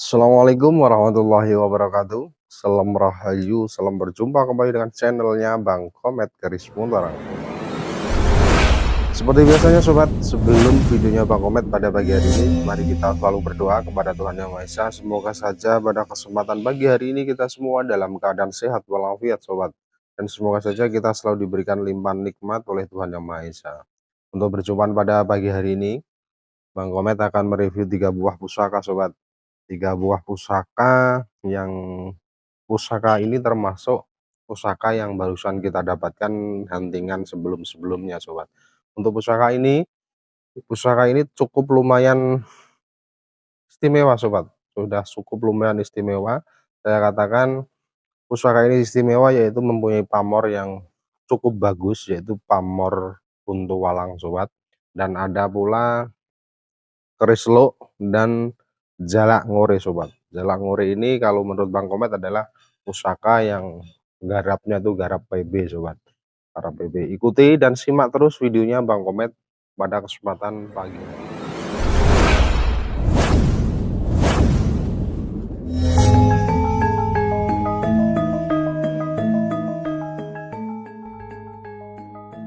Assalamualaikum warahmatullahi wabarakatuh. Salam rahayu, salam berjumpa kembali dengan channelnya Bang Komet Garis Muntarang. Seperti biasanya sobat, sebelum videonya Bang Komet pada pagi hari ini, mari kita selalu berdoa kepada Tuhan Yang Maha Esa. Semoga saja pada kesempatan pagi hari ini kita semua dalam keadaan sehat walafiat sobat. Dan semoga saja kita selalu diberikan limpahan nikmat oleh Tuhan Yang Maha Esa. Untuk perjumpaan pada pagi hari ini, Bang Komet akan mereview 3 buah pusaka sobat. 3 buah pusaka yang pusaka ini termasuk pusaka yang barusan kita dapatkan huntingan sebelum-sebelumnya sobat. Untuk pusaka ini cukup lumayan istimewa sobat, sudah cukup lumayan istimewa. Saya katakan pusaka ini istimewa yaitu mempunyai pamor yang cukup bagus, yaitu pamor Kuntu Walang sobat. Dan ada pula keris lo dan jalak ngore sobat. Jalak ngore ini kalau menurut Bang Komet adalah pusaka yang garapnya tuh garap PB sobat. Garap PB. Ikuti dan simak terus videonya Bang Komet pada kesempatan pagi ini.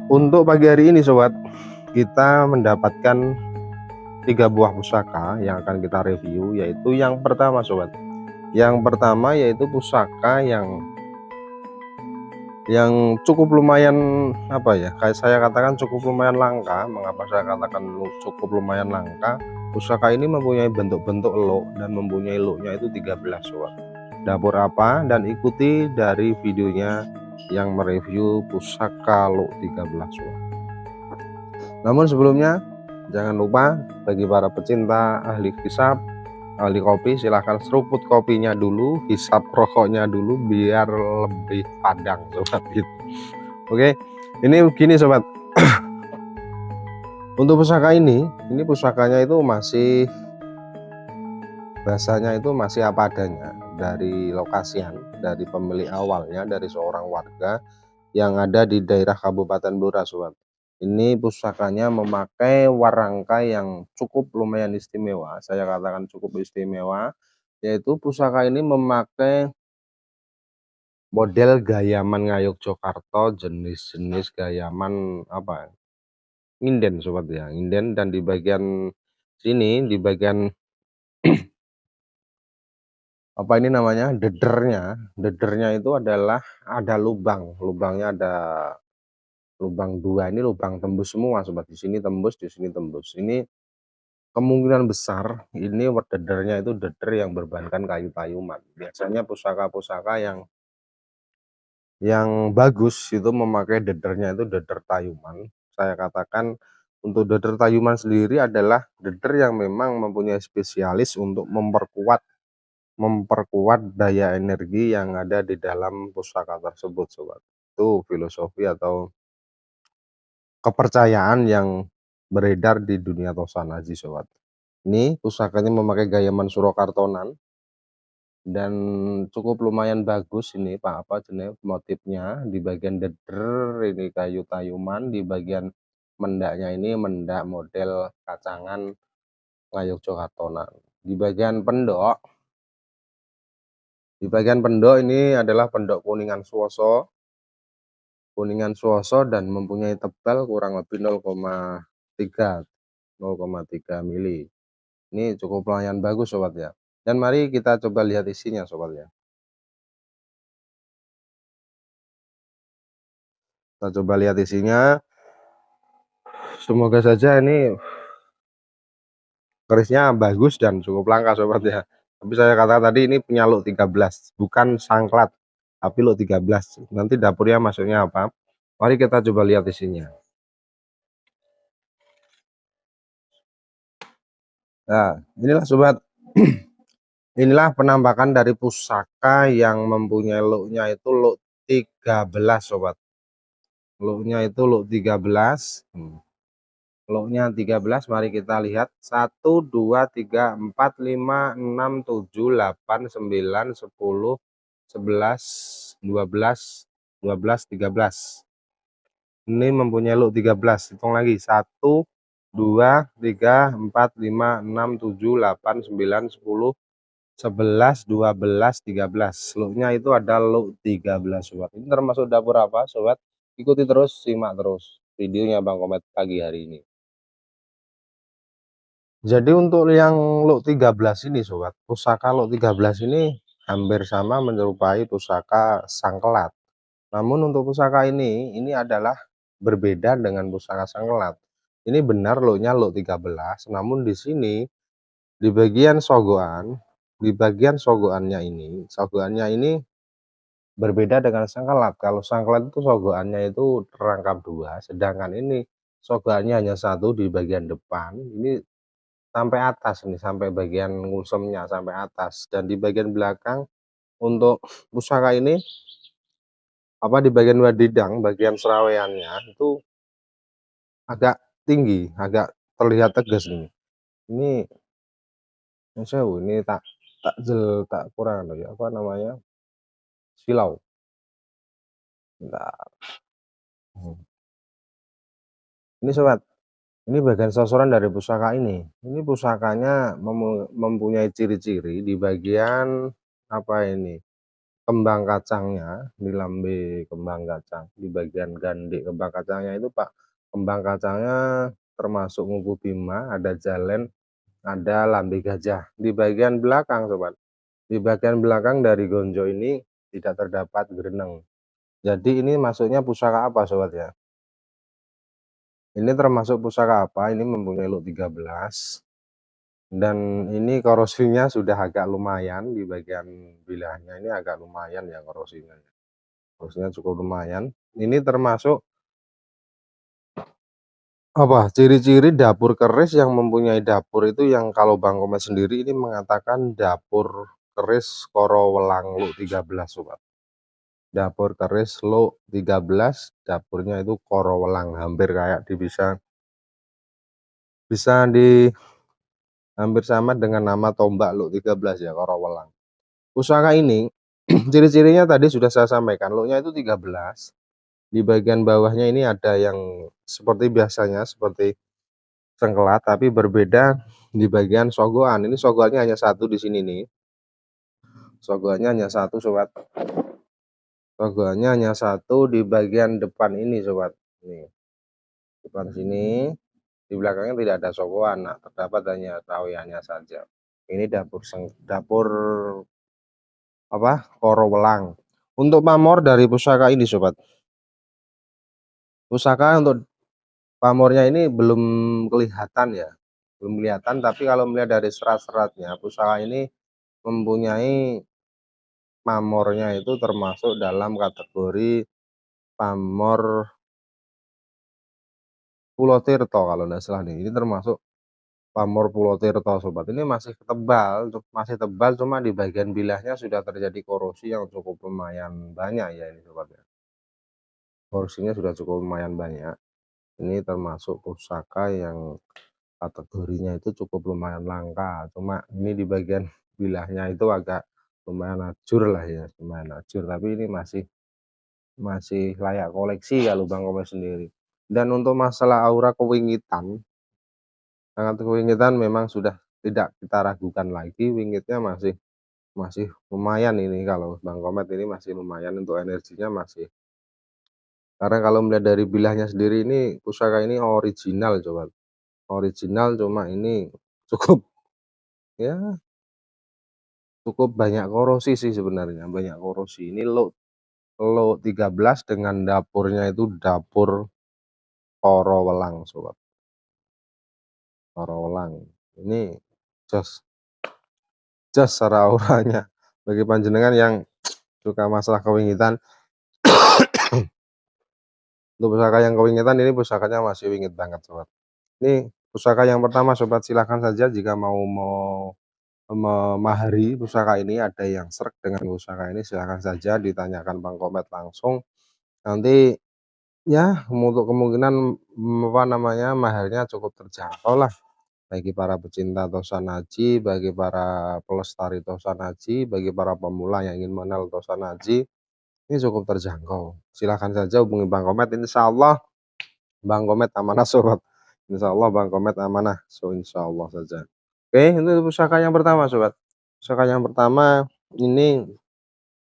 Untuk pagi hari ini sobat, kita mendapatkan 3 buah pusaka yang akan kita review, yaitu yang pertama sobat. Yang pertama yaitu pusaka yang cukup lumayan apa ya, kayak saya katakan cukup lumayan langka. Mengapa saya katakan cukup lumayan langka? Pusaka ini mempunyai bentuk-bentuk elok dan mempunyai eloknya itu 13 sobat. Dapur apa? Dan ikuti dari videonya yang mereview pusaka elok 13 sobat. Namun sebelumnya jangan lupa bagi para pecinta ahli hisap, ahli kopi, silahkan seruput kopinya dulu, hisap rokoknya dulu biar lebih padang sobat gitu. Oke, ini begini sobat. Untuk pusaka ini pusakanya itu masih bahasanya itu masih apa adanya, dari lokasian, dari pemilik awalnya, dari seorang warga yang ada di daerah Kabupaten Blora sobat. Ini pusakanya memakai warangka yang cukup lumayan istimewa, saya katakan cukup istimewa, yaitu pusaka ini memakai model gayaman Ngayogyakarta, jenis-jenis gayaman apa, nginden sobat ya, nginden. Dan di bagian sini, di bagian apa ini namanya, dedernya itu adalah ada lubangnya ada lubang 2, ini lubang tembus semua sobat, di sini tembus, di sini tembus. Ini kemungkinan besar ini dedernya itu deder yang berbahankan kayu tayuman. Biasanya pusaka-pusaka yang bagus itu memakai dedernya itu deder tayuman. Saya katakan untuk deder tayuman sendiri adalah deder yang memang mempunyai spesialis untuk memperkuat daya energi yang ada di dalam pusaka tersebut sobat. Itu filosofi atau kepercayaan yang beredar di dunia Tosanaji sobat. Ini pusakanya memakai gayaman Surakartonan dan cukup lumayan bagus. Ini Pak apa jenis motifnya, di bagian deder ini kayu tayuman, di bagian mendaknya ini mendak model kacangan Ngayogyakartonan. Di bagian pendok ini adalah pendok Kuningan Suwoso dan mempunyai tebal kurang lebih 0,3 mili. Ini cukup lumayan bagus sobat ya. Dan mari kita coba lihat isinya sobat ya. Kita coba lihat isinya. Semoga saja ini kerisnya bagus dan cukup langka sobat ya. Tapi saya katakan tadi ini punya lot 13, bukan sangklat, tapi lot 13. Nanti dapurnya masuknya apa? Mari kita coba lihat isinya. Nah, inilah sobat. Inilah penampakan dari pusaka yang mempunyai lotnya itu lot 13 sobat. Lotnya itu lot 13. Lotnya 13, mari kita lihat. 1, 2, 3, 4, 5, 6, 7, 8, 9, 10, 11, 12, 12, 13. Ini mempunyai lot 13. Hitung lagi. 1, 2, 3, 4, 5, 6, 7, 8, 9, 10, 11, 12, 13. Lot-nya itu ada lot 13 sobat. Ini termasuk dapur apa sobat? Ikuti terus, simak terus videonya Bang Komet pagi hari ini. Jadi untuk yang lot 13 ini sobat, pusaka lot 13 ini hampir sama menyerupai pusaka sangkelat. Namun untuk pusaka ini adalah berbeda dengan pusaka sangkelat. Ini benar lotnya lot 13, namun di sini di bagian sogokan, sogokannya ini berbeda dengan sangkelat. Kalau sangkelat itu sogokannya itu terangkap dua, sedangkan ini sogokannya hanya satu di bagian depan. Ini sampai atas nih, sampai bagian ngulsemnya sampai atas, dan di bagian belakang untuk pusaka ini di bagian wadidang, bagian seraweannya itu agak tinggi, agak terlihat tegas nih. Ini ini tak kurang ya, apa namanya, silau. Bentar. Ini sobat, ini bagian sosoran dari pusaka ini. Ini pusakanya mempunyai ciri-ciri di bagian ini, kembang kacangnya, di lambe kembang kacang, di bagian gandek kembang kacangnya itu Pak, kembang kacangnya termasuk nguku bima, ada jalen, ada lambe gajah. Di bagian belakang sobat, di bagian belakang dari gonjo ini tidak terdapat gereneng. Jadi ini masuknya pusaka apa sobat ya? Ini termasuk pusaka apa? Ini mempunyai lot 13. Dan ini korosinya sudah agak lumayan di bagian bilahnya, ini agak lumayan ya korosinya. Korosinya cukup lumayan. Ini termasuk ciri-ciri dapur keris yang mempunyai dapur itu, yang kalau Bang Komet sendiri ini mengatakan dapur keris Korowelang Lo 13 sobat. Dapur keris Lo 13, dapurnya itu Korowelang, hampir kayak hampir sama dengan nama tombak Lo 13 ya, Korowelang. Pusaka ini ciri-cirinya tadi sudah saya sampaikan, Lo-nya itu 13. Di bagian bawahnya ini ada yang seperti biasanya, seperti sengkelat, tapi berbeda di bagian sogoan. Ini sogoannya hanya satu di sini nih. Sogoannya hanya satu sobat. Sogoannya hanya satu di bagian depan ini sobat. Nih, depan sini. Di belakangnya tidak ada sogoan, nah, terdapat hanya rawiannya saja. Ini dapur Korowelang. Untuk pamor dari pusaka ini sobat. Pusaka untuk pamornya ini belum kelihatan ya. Belum kelihatan, tapi kalau melihat dari serat-seratnya, pusaka ini mempunyai pamornya itu termasuk dalam kategori pamor Pulau Tirto kalau tidak salah nih. Ini termasuk pamor Pulau Tirto sobat. Ini masih tebal, cuma di bagian bilahnya sudah terjadi korosi yang cukup lumayan banyak ya ini sobat ya. Korosinya sudah cukup lumayan banyak. Ini termasuk pusaka yang kategorinya itu cukup lumayan langka, cuma ini di bagian bilahnya itu agak lumayan ajur lah ya, lumayan ajur, tapi ini masih layak koleksi kalau Bang Komet sendiri. Dan untuk masalah aura kewingitan, sangat kewingitan memang sudah tidak kita ragukan lagi, wingitnya masih masih lumayan ini, kalau Bang Komet ini masih lumayan untuk energinya masih. Karena kalau melihat dari bilahnya sendiri ini pusaka ini original coba. Original, cuma ini cukup ya cukup banyak korosi sih sebenarnya, banyak korosi. Ini lot 13 dengan dapurnya itu dapur Korowelang sobat. Korowelang. Ini just secara auranya. Bagi panjenengan yang suka masalah kewingitan, untuk pusaka yang kewingitan ini pusakanya masih wingit banget sobat. Ini pusaka yang pertama sobat, silahkan saja jika mau memahari pusaka ini, ada yang srek dengan pusaka ini silahkan saja ditanyakan Bang Komet langsung. Nanti ya untuk kemungkinan maharnya cukup terjangkau lah, bagi para pecinta Tosanaji, bagi para pelestari Tosanaji, bagi para pemula yang ingin mengenal Tosanaji, ini cukup terjangkau. Silahkan saja hubungi Bang Komet, insya Allah Bang Komet amanah sobat. Insya Allah Bang Komet amanah, insya Allah saja. Oke, itu pusaka yang pertama sobat. Pusaka yang pertama ini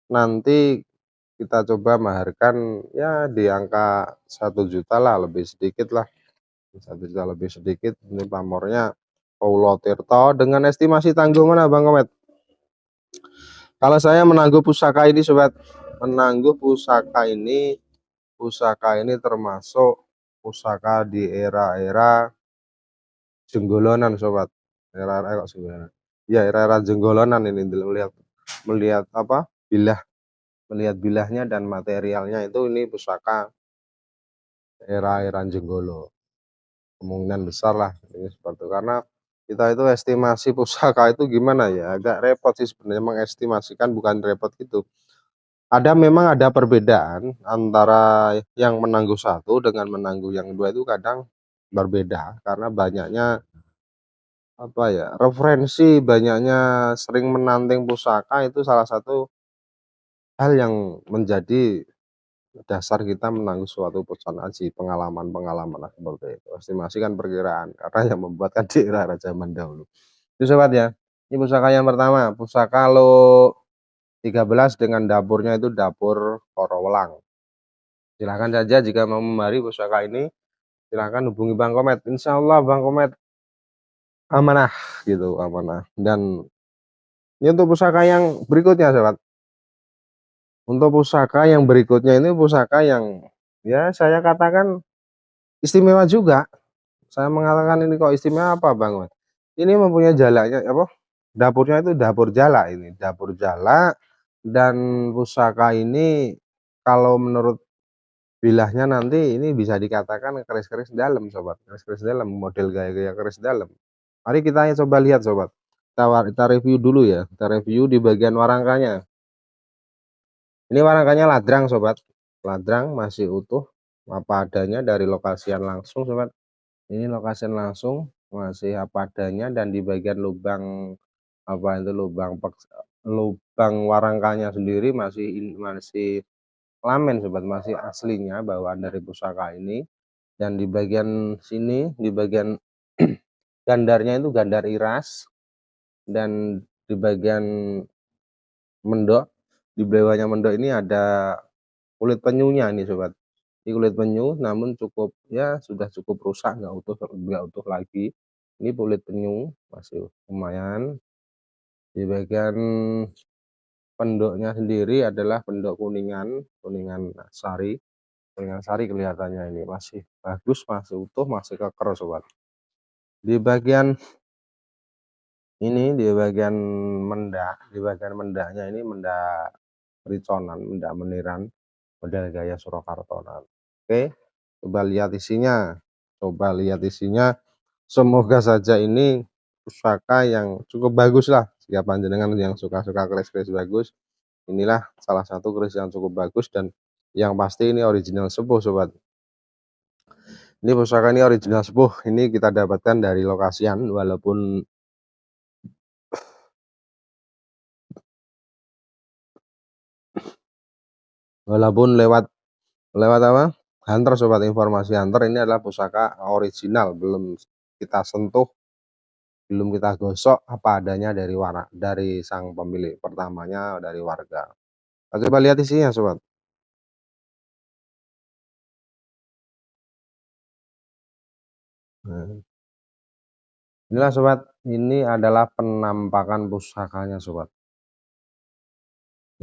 nanti kita coba maharkan ya di angka 1 juta lah, lebih sedikit lah, 1 juta lebih sedikit. Ini pamornya Paulo Tirto dengan estimasi tanggung mana Bang Komet? Kalau saya menangguh pusaka ini sobat, menangguh pusaka ini termasuk pusaka di era-era jenggolonan sobat. Era-era kok jenggolonan. Ya era-era jenggolonan ini melihat melihat apa? Bilah melihat bilahnya dan materialnya itu ini pusaka era-era jenggolo. Kemungkinan besar lah ini seperti itu. Karena kita itu estimasi pusaka itu gimana ya, agak repot sih sebenarnya mengestimasikan, bukan repot gitu. Memang ada perbedaan antara yang menangguh satu dengan menangguh yang dua itu kadang berbeda karena banyaknya apa ya, referensi, banyaknya sering menanting pusaka itu salah satu hal yang menjadi dasar kita menangguh suatu pusaka sih, pengalaman-pengalaman lah seperti itu. Estimasi kan perkiraan karena yang membuat kan di era zaman dahulu. Itu sobat ya. Ini pusaka yang pertama, pusaka lo 13 dengan dapurnya itu dapur Korowelang. Silahkan saja jika mau memari pusaka ini, silahkan hubungi Bang Komet. Insya Allah Bang Komet amanah gitu, amanah. Dan ini untuk pusaka yang berikutnya sobat. Untuk pusaka yang berikutnya ini pusaka yang ya saya katakan istimewa juga. Saya mengatakan ini kok istimewa apa Bang Komet? Ini mempunyai jalanya apa? Dapurnya itu dapur jala ini, dapur jala, dan pusaka ini kalau menurut bilahnya nanti ini bisa dikatakan keris-keris dalam sobat, keris-keris dalam, model gaya-gaya keris dalam. Mari kita coba lihat sobat, kita review dulu ya, kita review di bagian warangkanya. Ini warangkanya ladrang sobat, ladrang masih utuh apa adanya dari lokasian langsung sobat. Ini lokasian langsung masih apa adanya, dan di bagian lubang apa itu lubang warangkanya sendiri masih lamen sobat, masih aslinya bawaan dari pusaka ini. Dan di bagian sini, di bagian gandarnya itu gandar iras, dan di bagian mendok, di bawahnya mendok ini ada kulit penyunya nih sobat. Ini kulit penyu namun cukup ya sudah cukup rusak, nggak utuh lagi. Ini kulit penyu masih lumayan. Di bagian pendoknya sendiri adalah pendok kuningan sari. Kuningan sari kelihatannya ini masih bagus, masih utuh, masih keker sobat. Di bagian ini, di bagian mendaknya ini mendak riconan, mendak meniran, model gaya Surakartonan. Oke, coba lihat isinya. Coba lihat isinya. Semoga saja ini pusaka yang cukup bagus lah. Jika panjenengan yang suka-suka keris-keris bagus, inilah salah satu keris yang cukup bagus, dan yang pasti ini original sepuh sobat. Ini pusaka ini original sepuh. Ini kita dapatkan dari lokasian, walaupun lewat lewat apa? Hunter sobat, informasi hunter. Ini adalah pusaka original, belum kita sentuh, belum kita gosok, apa adanya dari sang pemilik pertamanya, dari warga. Kita coba lihat isinya sobat. Nah, inilah sobat, ini adalah penampakan pusakanya sobat.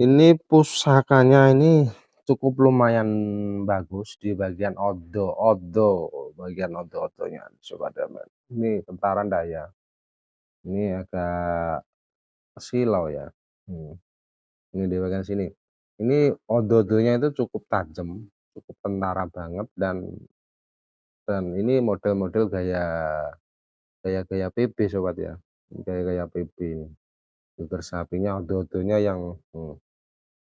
Ini pusakanya ini cukup lumayan bagus di bagian bagian odo-odonya sobat. Ini tentaran daya. Ini agak silau ya. Ini di bagian sini. Ini odo-odonya itu cukup tajam, cukup tentara banget, dan ini model-model gaya-gaya PB sobat ya. Gaya-gaya PB ini. Figur sapinya, odo-odonya yang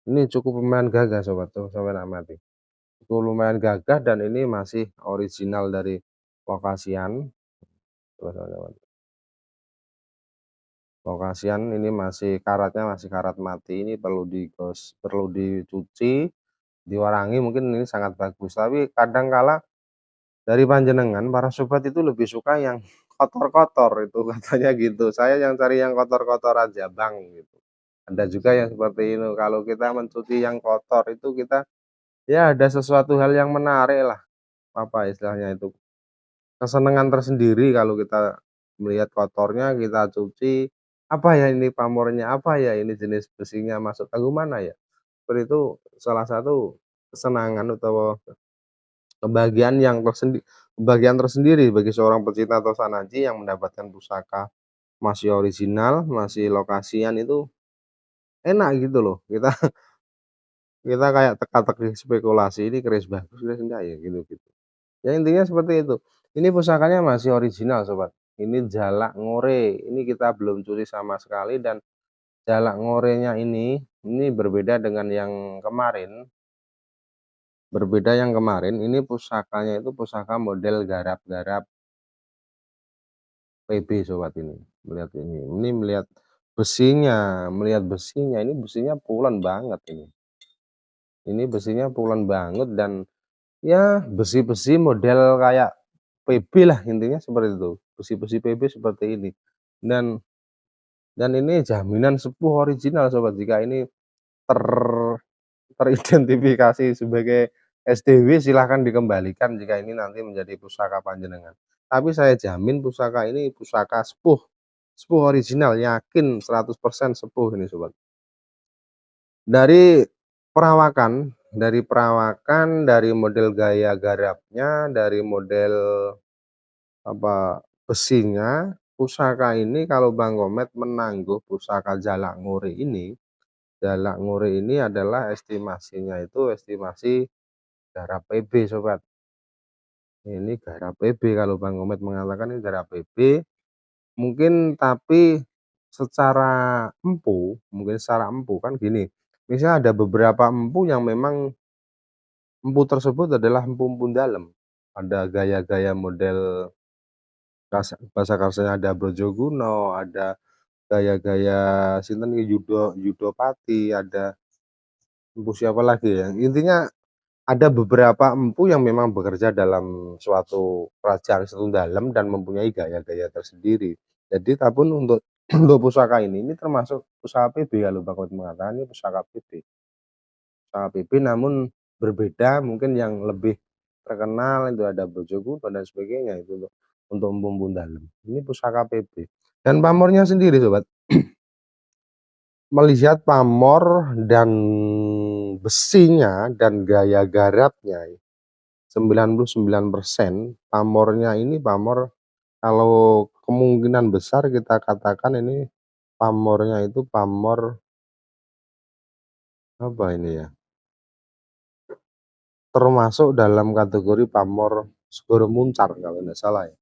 ini cukup lumayan gagah sobat tuh, sampai amati. Cukup lumayan gagah, dan ini masih original dari lokasian. Lokasian ini masih karatnya masih karat mati. Ini perlu dicuci, diwarangi, mungkin ini sangat bagus. Tapi kadang kala dari panjenengan para sobat itu lebih suka yang kotor-kotor itu katanya gitu, "Saya yang cari yang kotor-kotor aja Bang," gitu. Ada juga yang seperti itu, kalau kita mencuci yang kotor itu kita ya ada sesuatu hal yang menarik lah, apa istilahnya itu, kesenangan tersendiri kalau kita melihat kotornya kita cuci, "Apa ya ini pamornya? Apa ya ini jenis besinya masuk ke mana ya?" Seperti itu salah satu kesenangan atau kebahagiaan tersendiri bagi seorang pecinta Tosa-Naji yang mendapatkan pusaka masih original, masih lokasian itu enak gitu loh. Kita kita kayak teka-teki spekulasi, ini keris bagus, keris enggak ya, gitu-gitu. Ya intinya seperti itu. Ini pusakanya masih original sobat. Ini jalak ngore, ini kita belum curi sama sekali dan jalak ngorenya ini berbeda dengan yang kemarin. Berbeda yang kemarin, ini pusakanya itu pusaka model garap-garap PB sobat ini. Melihat ini melihat besinya, ini besinya pulen banget ini. Ini besinya pulen banget dan ya besi-besi model kayak PB lah intinya seperti itu. Besi-besi PB seperti ini. Dan ini jaminan sepuh original sobat jika ini ter teridentifikasi sebagai SDW silahkan dikembalikan jika ini nanti menjadi pusaka panjenengan. Tapi saya jamin pusaka ini pusaka sepuh, sepuh original, yakin 100% sepuh ini sobat. Dari dari model gaya garapnya, dari model apa besinya, pusaka ini kalau Bang Komet menangguh pusaka Jalak Ngore ini. Jalak Ngore ini adalah estimasinya itu estimasi garap PB sobat. Ini garap PB kalau Bang Komet mengatakan ini garap PB, mungkin tapi secara empu kan gini, misalnya ada beberapa empu yang memang empu tersebut adalah empu-empu dalam. Ada gaya-gaya model basa karsanya ada Brojoguno, ada gaya-gaya sinten iki Yudopati, ada empu siapa lagi ya, intinya ada beberapa empu yang memang bekerja dalam suatu kerajaan Setunggalem dan mempunyai gaya-gaya tersendiri. Jadi tapi untuk untuk pusaka ini termasuk pusaka PB kalau Bang Komet mengatakan ini pusaka PB. Pusaka PB namun berbeda mungkin yang lebih terkenal itu ada Brojoguno dan sebagainya itu untuk empu-empu dalam. Ini pusaka PB. Dan pamornya sendiri sobat, melihat pamor dan besinya dan gaya garapnya 99% pamornya ini pamor kalau kemungkinan besar kita katakan ini pamornya itu pamor apa ini ya, termasuk dalam kategori pamor Segoro Muncar kalau tidak salah ya.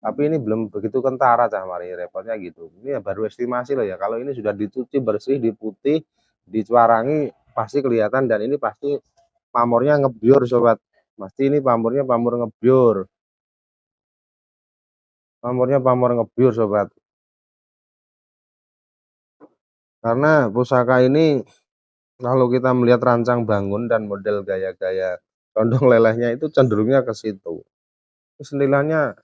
Tapi ini belum begitu kentara Cah Mari, repotnya gitu. Ini ya baru estimasi loh ya. Kalau ini sudah dicuci bersih, diputih, dicuarangi pasti kelihatan dan ini pasti pamornya ngebyur sobat. Pasti ini pamornya pamor ngebyur. Pamornya pamor ngebyur sobat. Karena pusaka ini kalau kita melihat rancang bangun dan model gaya-gaya condong lelehnya itu cenderungnya ke situ. Terus nilainya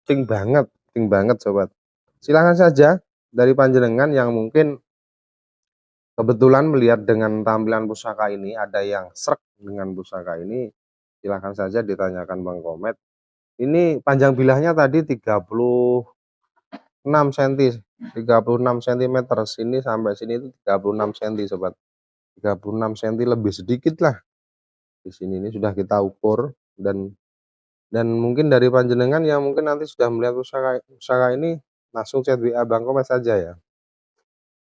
tinggi banget sobat. Silahkan saja dari panjenengan yang mungkin kebetulan melihat dengan tampilan pusaka ini ada yang srek dengan pusaka ini, silahkan saja ditanyakan Bang Komet. Ini panjang bilahnya tadi 36 cm, 36 cm sini sampai sini itu 36 cm sobat. 36 cm lebih sedikit lah. Di sini ini sudah kita ukur dan mungkin dari panjenengan yang mungkin nanti sudah melihat pusaka ini langsung chat WA Bang Komet saja ya.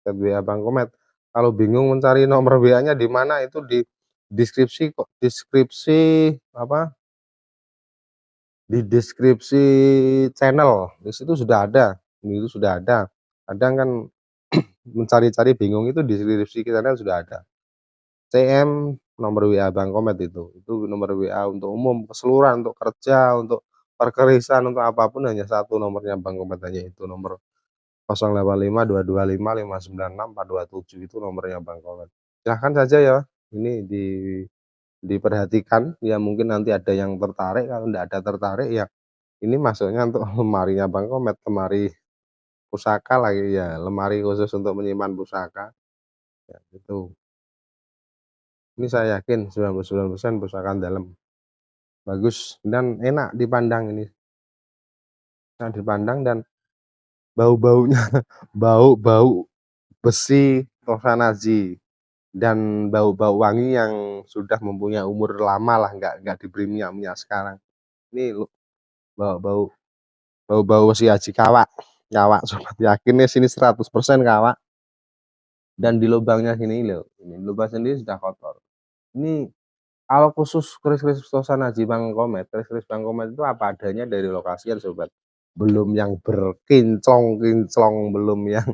Chat WA Bang Komet. Kalau bingung mencari nomor WA-nya di mana itu di deskripsi kok, apa? Di deskripsi channel. Di situ sudah ada. Itu sudah ada. Kadang kan mencari-cari bingung itu di deskripsi channel sudah ada. CM nomor WA Bang Komet itu nomor WA untuk umum, keseluruhan, untuk kerja, untuk perkerisan, untuk apapun hanya satu nomornya Bang Komet hanya itu nomor 085225596427 itu nomornya Bang Komet. Silahkan saja ya, ini diperhatikan ya mungkin nanti ada yang tertarik, kalau tidak ada tertarik ya Ini masuknya untuk lemarinya Bang Komet, lemari pusaka lagi ya, lemari khusus untuk menyimpan pusaka, ya gitu. Ini saya yakin 99% pusaka dalam, bagus dan enak dipandang ini, enak dipandang dan bau-baunya bau-bau besi Tosanaji dan bau-bau wangi yang sudah mempunyai umur lama lah, nggak diberi minyak-minyak sekarang. Ini bau-bau bau-bau si Haji Kawak, Kawak sobat, yakin nih sini 100% Kawak. Dan di lubangnya sini loh, ini lubang sendiri sudah kotor. Ini kalau khusus keris-keris Tosanaji Bang Komet, keris-keris Bang Komet itu apa adanya dari lokasi ya sobat. Belum yang berkinclong-kinclong, belum yang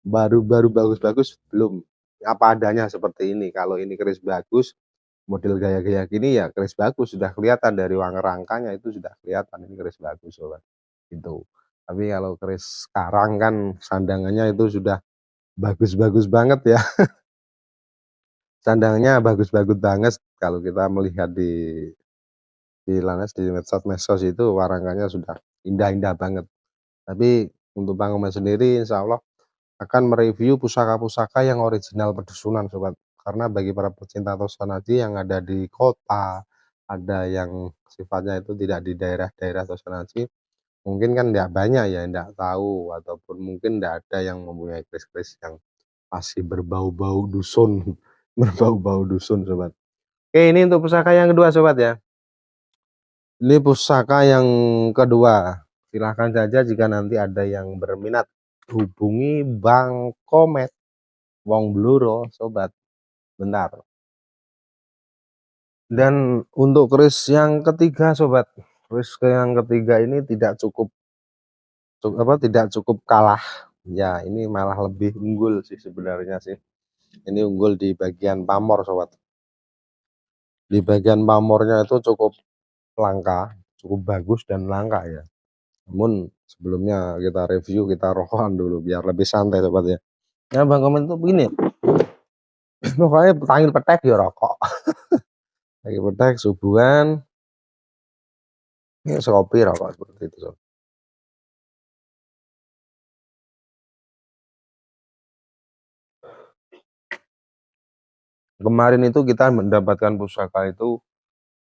baru-baru bagus-bagus, belum. Apa adanya seperti ini. Kalau ini keris bagus, model gaya-gaya gini ya keris bagus, sudah kelihatan dari rangkanya itu sudah kelihatan ini keris bagus sobat. Itu. Tapi kalau keris sekarang kan sandangannya itu sudah bagus-bagus banget ya. Sandangannya bagus-bagus banget kalau kita melihat di medsos itu warangkannya sudah indah-indah banget. Tapi untuk Bang Omen sendiri insya Allah akan mereview pusaka-pusaka yang original pedusunan sobat. Karena bagi para pecinta Tosanaji yang ada di kota, ada yang sifatnya itu tidak di daerah-daerah Tosanaji, mungkin kan tidak banyak ya, tidak tahu ataupun mungkin tidak ada yang mempunyai keris-keris yang masih berbau-bau dusun, berbau-bau dusun sobat. Oke, ini untuk pusaka yang kedua sobat ya. Ini pusaka yang kedua. Silahkan saja jika nanti ada yang berminat, hubungi Bang Komet Wong Bluro sobat. Bentar. Dan untuk keris yang ketiga sobat, keris yang ketiga ini tidak cukup kalah. Ya, ini malah lebih unggul sih sebenarnya sih. Ini unggul di bagian pamor sobat. Di bagian pamornya itu cukup langka, cukup bagus dan langka ya. Namun sebelumnya kita review, kita rokokan dulu biar lebih santai sobat ya. Ya Bang Komen tuh begini, pokoknya tanggil petek ya rokok. Tanggil petek subuhan, ini sekopi rokok seperti itu sobat. Kemarin itu kita mendapatkan pusaka itu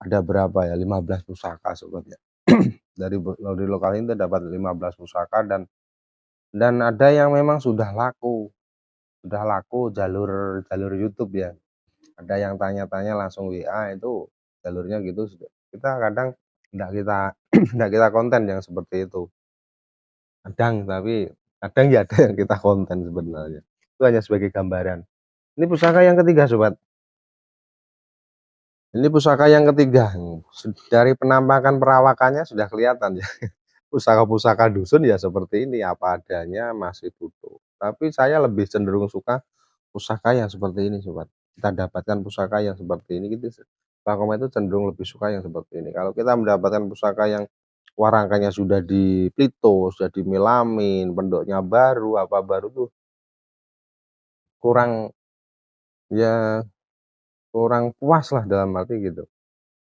ada berapa ya? 15 pusaka sobat ya. Dari lokal ini dapat 15 pusaka dan ada yang memang sudah laku. Sudah laku jalur YouTube ya. Ada yang tanya-tanya langsung WA itu jalurnya gitu. Kita kadang enggak kita enggak kita konten yang seperti itu. Kadang ya ada yang kita konten sebenarnya. Itu hanya sebagai gambaran. Ini pusaka yang ketiga sobat. Ini pusaka yang ketiga. Dari penampakan perawakannya sudah kelihatan ya. Pusaka-pusaka dusun ya seperti ini, apa adanya, masih utuh. Tapi saya lebih cenderung suka pusaka yang seperti ini sobat. Kita dapatkan pusaka yang seperti ini gitu. Bang Koma itu cenderung lebih suka yang seperti ini. Kalau kita mendapatkan pusaka yang warangkanya sudah di Plito, sudah di melamin, pendoknya baru, apa baru tuh kurang, ya kurang puas lah dalam arti gitu.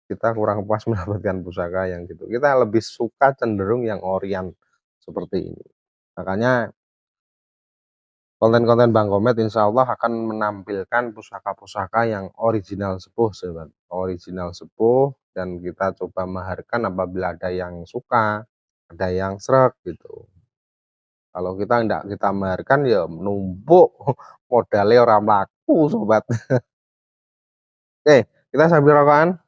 Kita kurang puas mendapatkan pusaka yang gitu. Kita lebih suka cenderung yang orian seperti ini. Makanya konten-konten Bang Komet insya Allah akan menampilkan pusaka-pusaka yang original sepuh sobat. Original sepuh dan kita coba maharkan apabila ada yang suka, ada yang srek gitu. Kalau kita enggak kita maharkan ya numpuk modalnya orang laku sobat. Oke, kita sambil rokokan.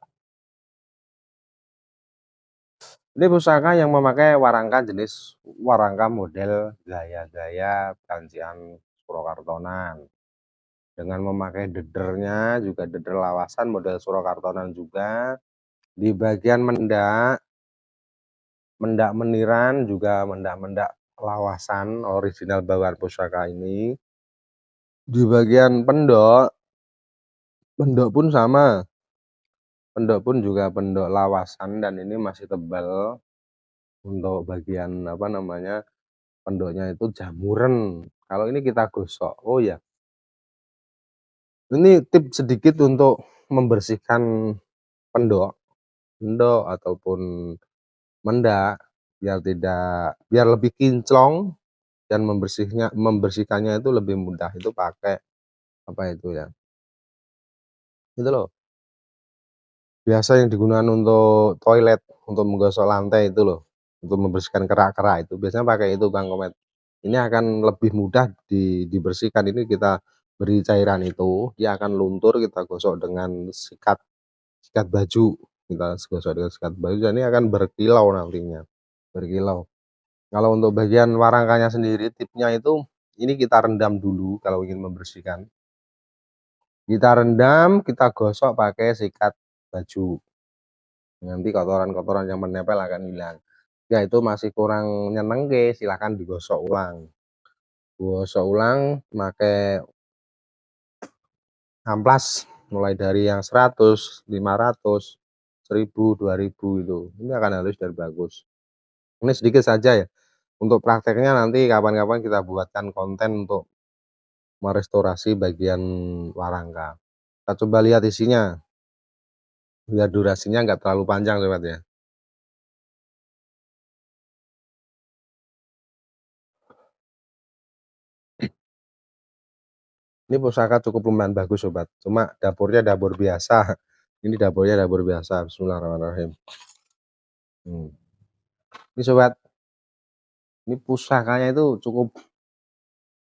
Ini pusaka yang memakai warangka jenis warangka model gaya-gaya Ganjian Surakartonan. Dengan memakai dedernya juga deder lawasan model Surakartonan juga. Di bagian mendak meniran juga mendak lawasan original bawaan pusaka ini. Di bagian pendok pun sama. Pendok pun juga pendok lawasan dan ini masih tebal. Untuk bagian apa namanya, pendoknya itu jamuran. Kalau ini kita gosok. Oh ya, ini tips sedikit untuk membersihkan pendok ataupun mendak. biar lebih kinclong dan membersihkannya itu lebih mudah, itu pakai apa itu ya, itu loh, biasa yang digunakan untuk toilet, untuk menggosok lantai itu loh, untuk membersihkan kerak-kerak itu biasanya pakai itu Bang Komet. Ini akan lebih mudah dibersihkan, ini kita beri cairan itu, dia akan luntur, kita gosok dengan sikat sikat baju, kita gosok dengan sikat baju dan ini akan berkilau nantinya, berkilau. Kalau untuk bagian warangkanya sendiri tipsnya itu, ini kita rendam dulu kalau ingin membersihkan. Kita rendam, kita gosok pakai sikat baju. Nanti kotoran-kotoran yang menempel akan hilang. Ya itu masih kurang nyenengke, silahkan digosok ulang. Gosok ulang pakai amplas mulai dari yang 100, 500, 1000, 2000 itu. Ini akan halus dan bagus. Ini sedikit saja ya. Untuk prakteknya nanti kapan-kapan kita buatkan konten untuk merestorasi bagian warangka. Kita coba lihat isinya, biar durasinya nggak terlalu panjang sobat ya. Ini pusaka cukup lumayan bagus sobat, cuma dapurnya dapur biasa. Ini dapurnya dapur biasa. Bismillahirrahmanirrahim. Ini sobat, ini pusakanya itu cukup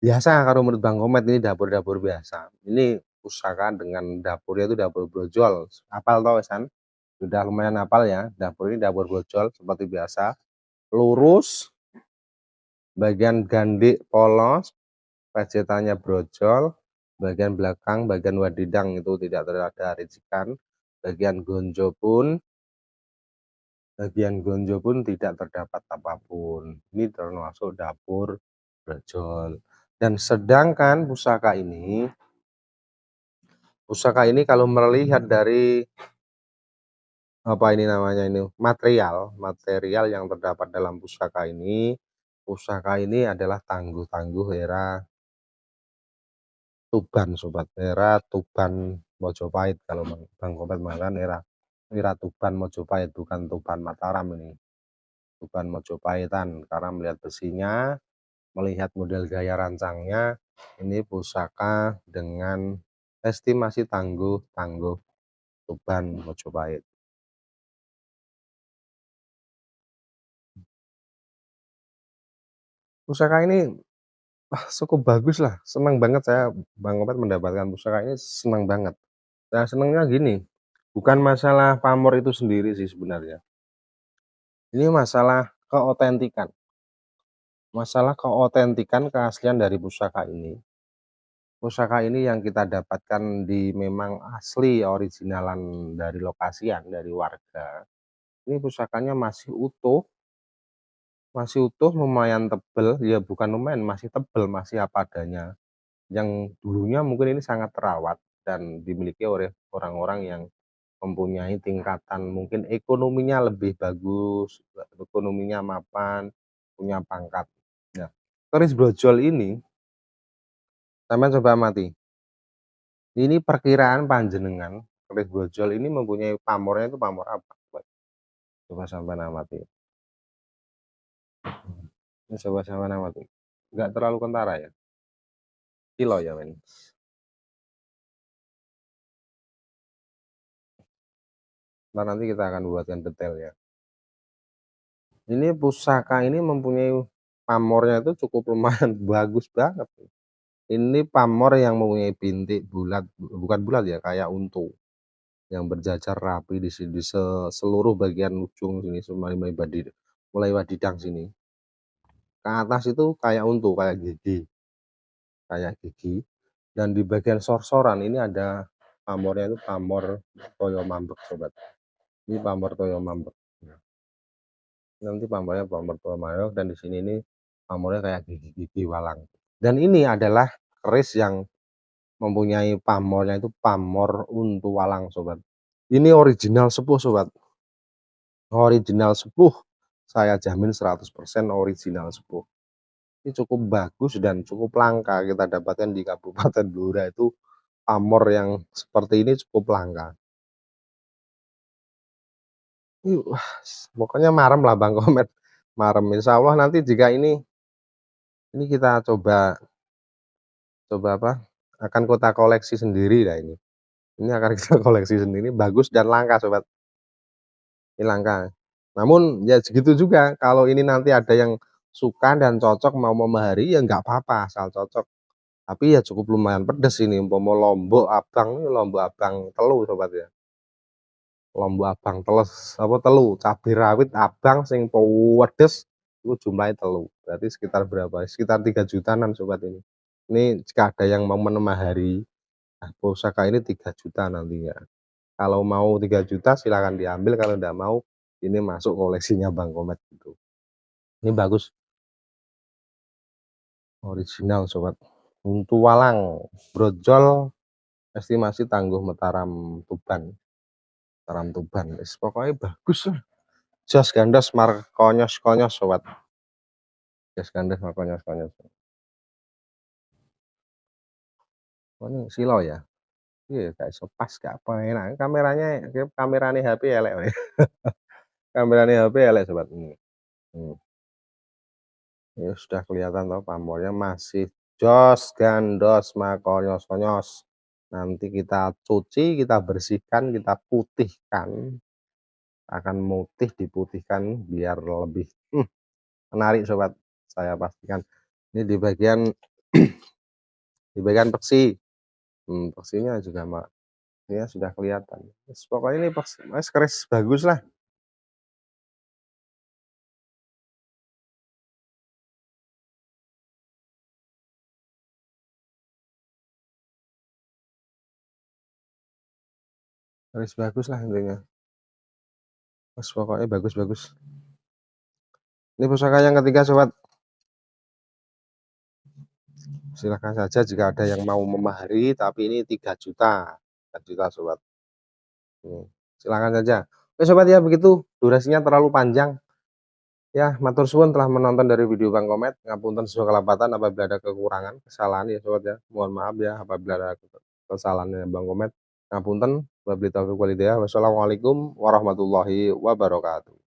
biasa kalau menurut Bang Komet, ini dapur-dapur biasa. Ini pusaka dengan dapurnya itu dapur brojol. Apal tau San? Sudah lumayan apal ya. Dapur ini dapur brojol seperti biasa. Lurus, bagian gandik polos, pajetannya brojol, bagian belakang, bagian wadidang itu tidak ada ricikan, bagian gonjo pun tidak terdapat apapun. Ini termasuk dapur brojol. Dan sedangkan pusaka ini kalau melihat dari apa ini namanya, ini material yang terdapat dalam pusaka ini adalah tangguh-tangguh era Tuban sobat, era Tuban Mojopahit. Kalau Bang Komet mengatakan era Tuban Mojopahit, bukan Tuban Mataram ini, Tuban Mojopahitan, karena melihat besinya, melihat model gaya rancangnya, ini pusaka dengan estimasi tangguh-tangguh Tuban Mojopahit. Pusaka ini cukup bagus lah, senang banget saya Bang Komet mendapatkan pusaka ini, senang banget. Nah senangnya gini, bukan masalah pamor itu sendiri sih sebenarnya, ini masalah keotentikan keaslian dari pusaka ini. Pusaka ini yang kita dapatkan di memang asli originalan dari lokasian, dari warga. Ini pusakanya masih utuh, lumayan tebel, ya bukan lumayan, masih tebel, masih apa adanya. Yang dulunya mungkin ini sangat terawat dan dimiliki oleh orang-orang yang mempunyai tingkatan mungkin ekonominya lebih bagus, ekonominya mapan, punya pangkat. Nah, keris brojol ini, sampean coba amati. Ini perkiraan panjenengan, keris brojol ini mempunyai pamornya itu pamor apa? Coba sampean amati. Ini coba sampean amati. Enggak terlalu kentara ya? Kilo ya, men. Ntar nanti kita akan buatkan detail ya. Ini pusaka ini mempunyai pamornya itu cukup lumayan bagus banget. Ini pamor yang mempunyai bintik bulat, bukan bulat ya, kayak untu yang berjajar rapi di sini, di seluruh bagian ujung sini, mulai wadidang sini. Ke atas itu kayak untu, kayak gigi. Dan di bagian sorsoran ini ada pamornya, itu pamor toyo mambek sobat. Ini pamor toyo mambek. Nanti pamornya pamor toyo mambek, dan di sini ini pamornya kayak gigi-gigi walang. Dan ini adalah keris yang mempunyai pamornya itu pamor untu walang sobat. Ini original sepuh sobat. Original sepuh. Saya jamin 100% original sepuh. Ini cukup bagus dan cukup langka kita dapatkan di Kabupaten Blora, itu pamor yang seperti ini cukup langka. Pokoknya marem lah Bang Komet Marem. Insya Allah nanti jika ini kita coba apa, akan kita koleksi sendiri lah ini. Ini akan kita koleksi sendiri, bagus dan langka sobat, ini langka. Namun ya segitu juga, kalau ini nanti ada yang suka dan cocok mau memahari ya nggak apa-apa, asal cocok. Tapi ya cukup lumayan pedes ini, umpama lombok abang, ini lombok abang telu sobat ya. Lombok abang teles apa telu, cabai rawit abang sing pedes itu jumlahnya telu. Berarti sekitar berapa? Sekitar 3 jutaan sobat ini. Ini jika ada yang mau menemahari, nah pusaka ini 3 juta nantinya. Kalau mau 3 juta silakan diambil, kalau enggak mau ini masuk koleksinya Bang Komet gitu. Ini bagus, original sobat. Untu walang, brojol, estimasi tangguh Mataram Tuban. Mataram Tuban, pokoknya bagus lah. Jas gandas mar konyos-konyos sobat. Jas gandas mar konyos-konyos. Oh ini silo ya? Iya gak iso pas gak enak. Kameranya HP elek we. Kameranya HP elek sobat ini. Ya sudah kelihatan toh pamornya masih jos gandos makonyos-konyos. Nanti kita cuci, kita bersihkan, kita putihkan. Akan mutih diputihkan biar lebih menarik sobat. Saya pastikan. Ini di bagian peksi. Peksinya juga ya sudah kelihatan. Pokoknya ini keris bagus lah. Keris bagus lah intinya. Pokoknya bagus-bagus. Ini pusaka yang ketiga sobat. Silahkan saja jika ada yang mau memahari, tapi ini 3 juta. 3 juta sobat. Silahkan saja. Oke sobat ya, begitu durasinya terlalu panjang. Ya, matur suwun telah menonton dari video Bang Komet. Ngapunten sesuai kelapatan apabila ada kekurangan, kesalahan ya sobat ya. Mohon maaf ya apabila ada kesalahannya Bang Komet. Ngapunten, wabillahi taufiq walhidayah. Wassalamualaikum warahmatullahi wabarakatuh.